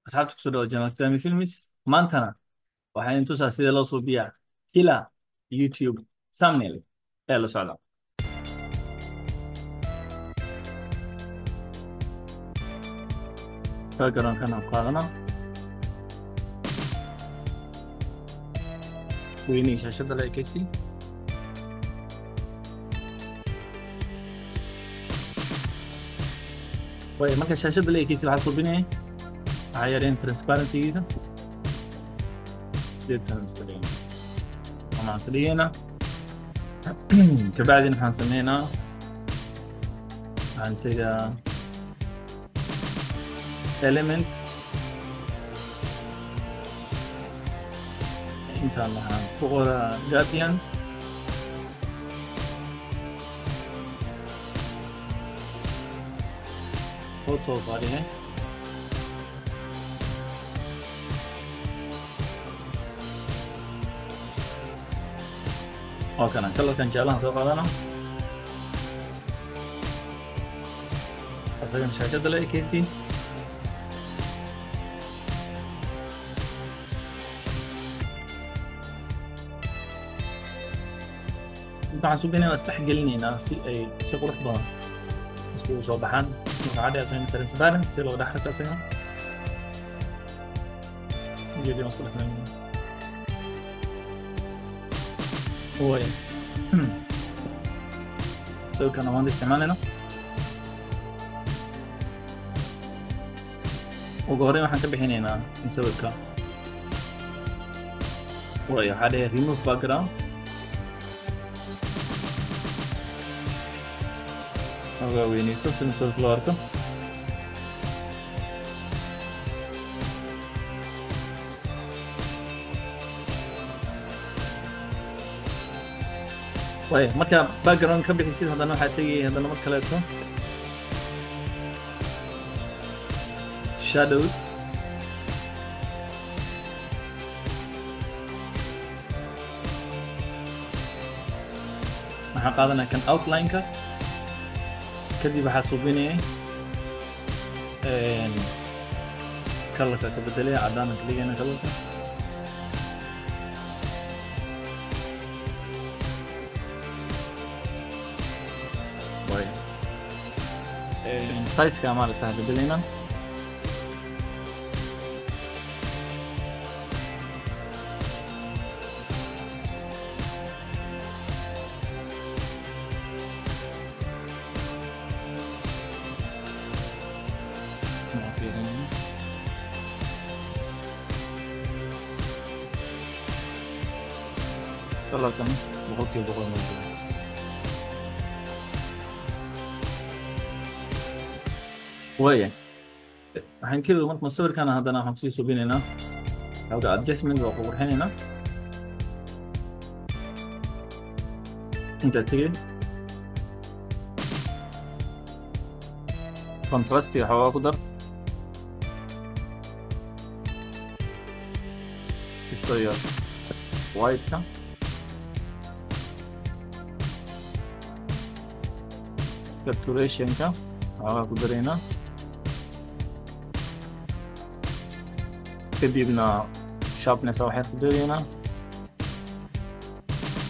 asxaabta kusoo dhawaad Jamaal Fahmi Films maantana waxaan tusaa sida loo suubiyaa kila YouTube thumbnail ee la socda background-kan aan qaadana weynii shaashada la ekaysi way marka shaashada la ekaysi waxaa suubinaya waxaa yareen transparency-giisa sideetan iskadhigana waxaan ka dhigayna kabacdina waxaan sameynaa waxaan tegaa elements intaan waxaan ku qoraa guardians photo barihe oo kana kalarkan jaalahan soo qaadana asagan shaashada la ekaysi waxaan suubinayna isdhex gelinaynaa si ay si qurux badan iskugu soo baxaan waxaa dhigaysaa transparency si loo dhex arko isaga geedii isku dhexmaynayna way sawirkan waan isticmaalayna ugu horreyn waxaan ka bixinaynaa sawirka way waxaa dhigay remove background ogaa weynayso sida sawirka loo arko way marka background ka bixisid haddana waxaa tegaya haddana mar kaleeto shadows waxaan qaadanaya kan outline-ka kadib waxaa suubinaya kalarka ka bedelaya cadaan ka dhigayna kalarka way size-ka maaragta bedelayna kalarkan boqolkiiba boqol ma waya waxaan keliya marka sawirkan haddana waxaan kusii suubinaynaa xoogaa adjustment waa ku qurxinaynaa intaa tegey contrastiga xoogaa ku dar istoya white-ka saturation-ka xoogaa ku daraynaa kadibna sharpness waxaan ku daraynaa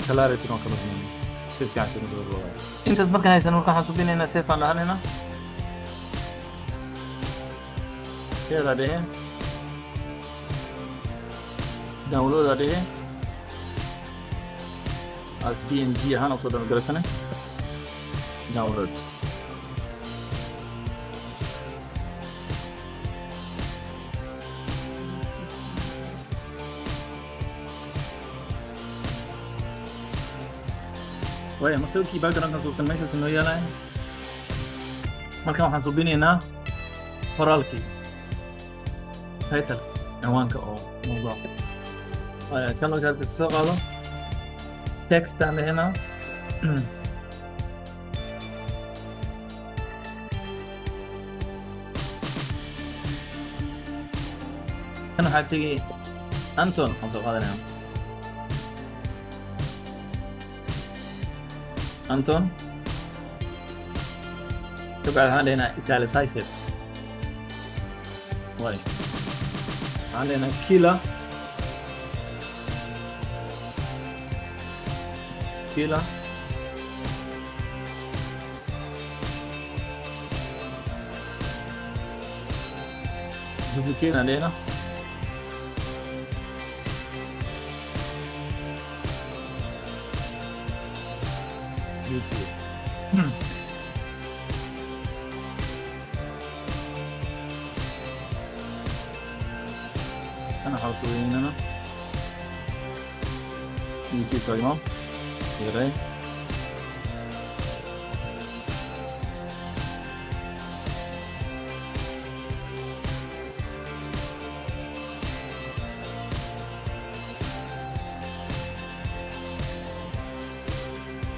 clarity oo kala duwan si fiican sida loo raayo intaas markaan haysan waxaan suubinaynaa save aan lahaynaa save adee download adee as png ahaan usoo download download way masawirkii background-ka suubsan meeshaas inoo yaalaya markaan waxaan suubinaynaa qoraalkii title cinwaanka oo mawduuc kan markaad soo qaado text aan lehenaa kan waxaa tegay Anton aan soo qaadanayna Anton كبعد هذا هنا italicized. طيب عندنا كيلا كيلا شوفوا كيلا علينا يوتيوب. أنا حاصلين هنا يوتيوب تمام يراي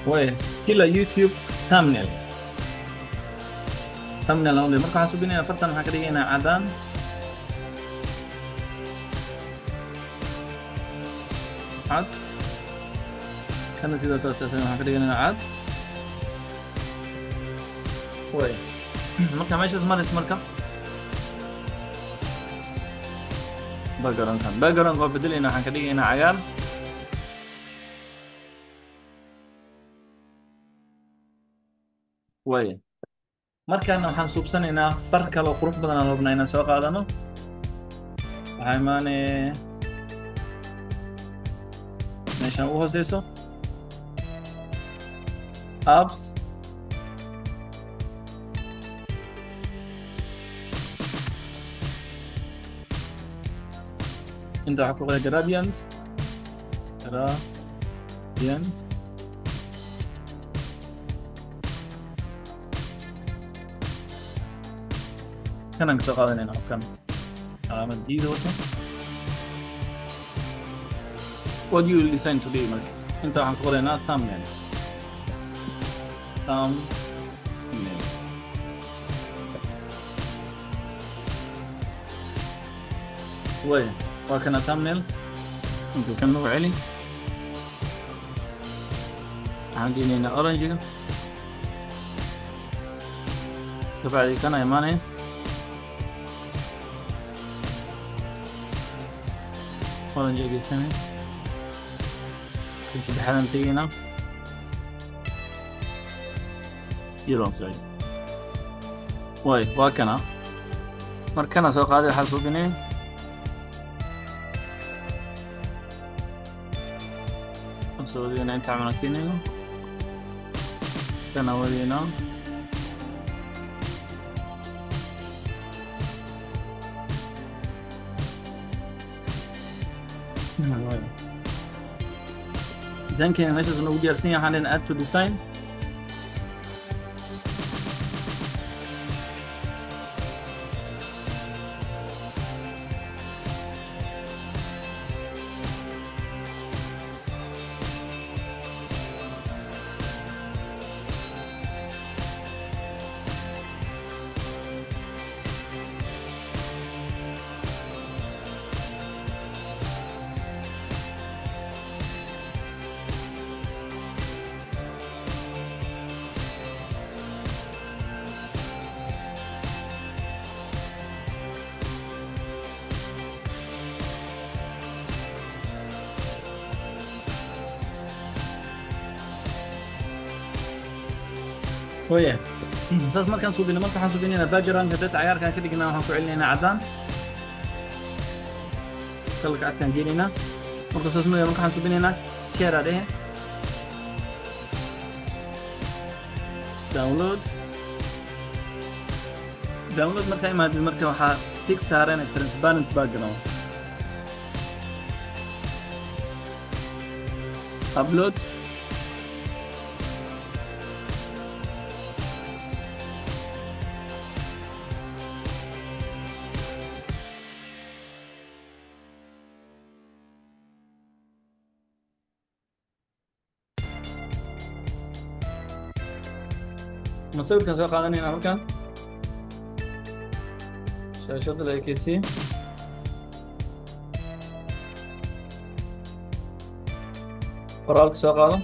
وين كلا يوتيوب thumbnail only marka waxaan subinayna fartan waxaan ka dhigaynaa cadaan cad kana sidoo kale taasina waxaan ka dhigaynaa cad way marka meeshaas maris marka background waa bedelayna waxaan ka dhigaynaa cagaar way markaana waxaan suubsanaynaa far kale oo qurux badan aan rabnaa inaan soo qaadano waxaa imaanee meeshaan ugu hooseyso apps inta waxaa ku qoray gradient كان نقص قادنا هنا كان علامة جديدة وصل what you listen to be مالك انت عم تقول هنا thumbnail وين وكان thumbnail انتو كم نوع علي عندي هنا اورنج تبعي كان يماني اورنج قسمي كنت بحالا تيجينا يلون سعيد واي واكنا مركنا سوق هذا حاسوبيني سعودينا انت عملتيني كنا ولينا then كان meeshaas nagu diyaarsan yahay waxaan add to design وياه saas markaan suubino marka waxaan suubinaynaa background hadda cagaarkaan ka dhignaa waxaan ku celinaynaa cadaan kalarka cadkaan gelinaynaa marka saas marka waxaan suubinaynaa share adhe download markaa imaadid marka waxaa tig saaran transparent background upload مصور كان سوق قادني هنا مكان شاشة الأكيسي قرالك سوق قادم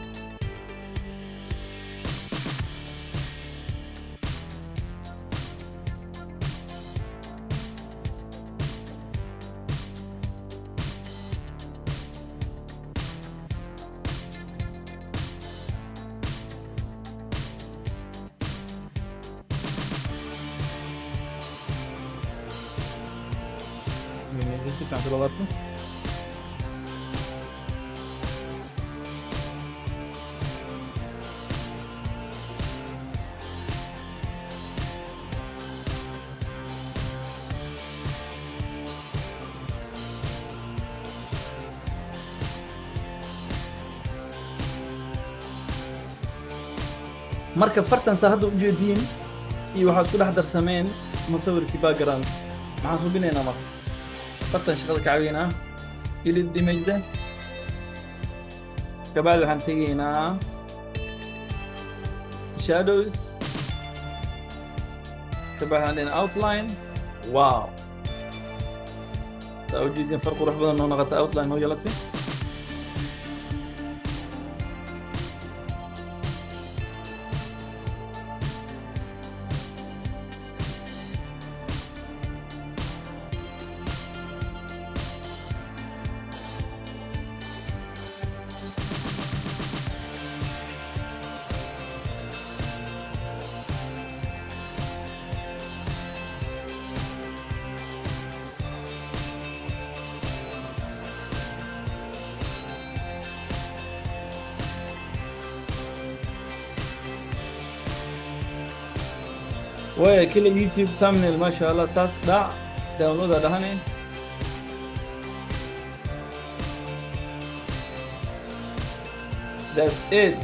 بس كان في لغته. marka fartan sa hadda u jeediin iyo waxa isku dhex darsameen masawirkii background maxaan suubinaynaa marka fartan shaqada ka caawinaa edit image kabacdi waxaan tegaynaa shadows kabacdi waxaan tegaynaa outline wow saa u jeediin far qurux badan oo noqota outline oo yeelatay وكل يوتيوب thumbnail ما شاء الله ساس داونلود دهني that's it